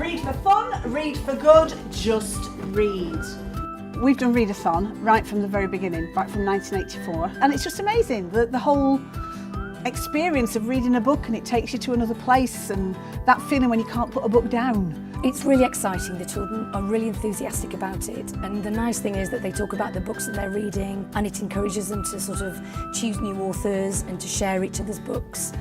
Read for fun, read for good, just read. We've done Readathon right from the very beginning, right from 1984, and it's just amazing, the whole experience of reading a book, and it takes you to another place, and that feeling when you can't put a book down. It's really exciting. The children are really enthusiastic about it, and the nice thing is that they talk about the books that they're reading, and it encourages them to sort of choose new authors and to share each other's books.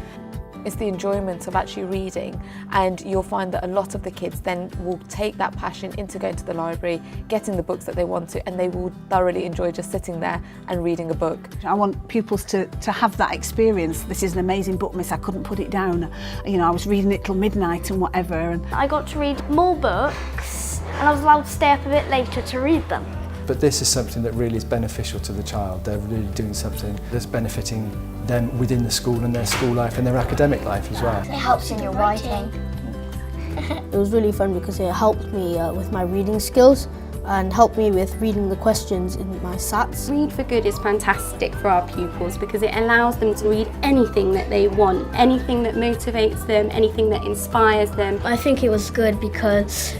It's the enjoyment of actually reading, and you'll find that a lot of the kids then will take that passion into going to the library, getting the books that they want to, and they will thoroughly enjoy just sitting there and reading a book. I want pupils to have that experience. This is an amazing book, miss, I couldn't put it down. You know, I was reading it till midnight and whatever. And I got to read more books, and I was allowed to stay up a bit later to read them. But this is something that really is beneficial to the child. They're really doing something that's benefiting them within the school and their school life and their academic life as well. It helps in your writing. It was really fun because it helped me with my reading skills and helped me with reading the questions in my SATs. Read for Good is fantastic for our pupils because it allows them to read anything that they want, anything that motivates them, anything that inspires them. I think it was good because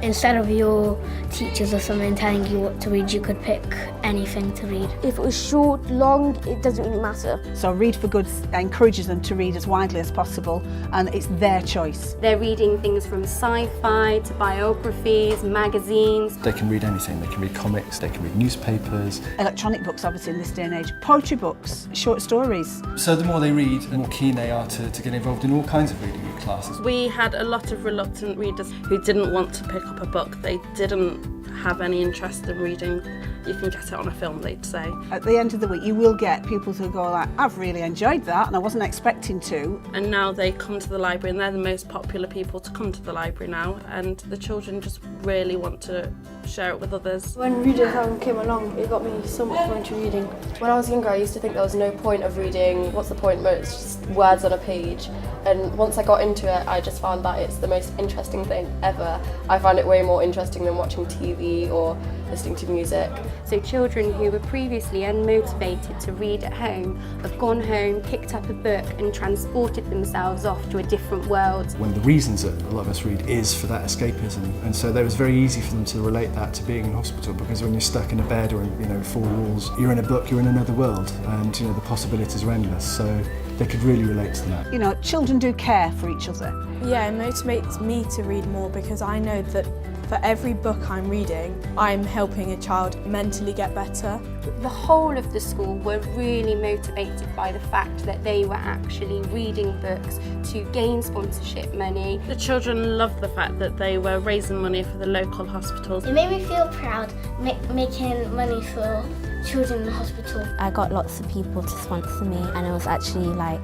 instead of your teachers or something telling you what to read, you could pick anything to read. If it was short, long, it doesn't really matter. So Read for Good encourages them to read as widely as possible, and it's their choice. They're reading things from sci-fi to biographies, magazines. They can read anything. They can read comics, they can read newspapers. Electronic books, obviously, in this day and age. Poetry books, short stories. So the more they read, the more keen they are to get involved in all kinds of reading classes. We had a lot of reluctant readers who didn't want to pick up a book. They didn't have any interest in reading. You can get it on a film, they'd say. At the end of the week, you will get pupils who go like, I've really enjoyed that and I wasn't expecting to. And now they come to the library and they're the most popular people to come to the library now, and the children just really want to share it with others. When Readathon came along, it got me so much more into reading. When I was younger, I used to think there was no point of reading. What's the point? It's just words on a page. And once I got into it, I just found that it's the most interesting thing ever. I find it way more interesting than watching TV or listening to music. So children who were previously unmotivated to read at home have gone home, picked up a book and transported themselves off to a different world. One of the reasons that a lot of us read is for that escapism, and so it was very easy for them to relate that to being in hospital, because when you're stuck in a bed or in four walls, you're in a book, you're in another world, and the possibilities are endless, so they could really relate to that. You know, children do care for each other. Yeah, it motivates me to read more because I know that for every book I'm reading, I'm helping a child mentally get better. The whole of the school were really motivated by the fact that they were actually reading books to gain sponsorship money. The children loved the fact that they were raising money for the local hospitals. It made me feel proud, making money for children in the hospital. I got lots of people to sponsor me, and it was actually like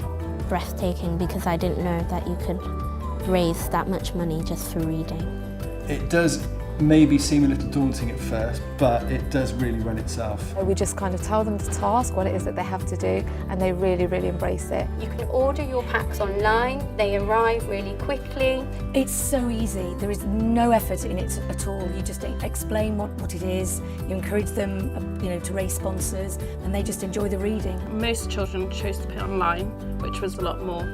breathtaking because I didn't know that you could raise that much money just for reading. It does maybe seem a little daunting at first, but it does really run itself. We just kind of tell them the task, what it is that they have to do, and they really, really embrace it. You can order your packs online, they arrive really quickly. It's so easy. There is no effort in it at all. You just explain what it is, you encourage them to raise sponsors, and they just enjoy the reading. Most children chose to put it online, which was a lot more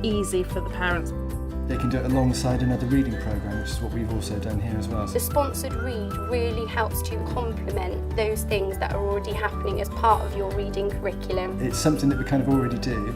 easy for the parents. They can do it alongside another reading programme, which is what we've also done here as well. The sponsored read really helps to complement those things that are already happening as part of your reading curriculum. It's something that we kind of already do,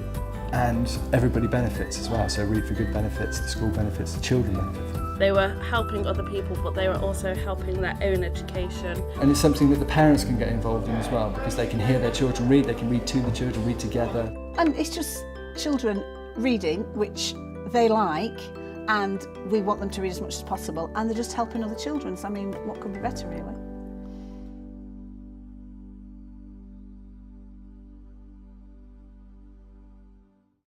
and everybody benefits as well. So Read for Good benefits, the school benefits, the children benefit from it. They were helping other people, but they were also helping their own education. And it's something that the parents can get involved in as well, because they can hear their children read, they can read to the children, read together. And it's just children reading, which they like, and we want them to read as much as possible, and they're just helping other children. So I mean, what could be better, really?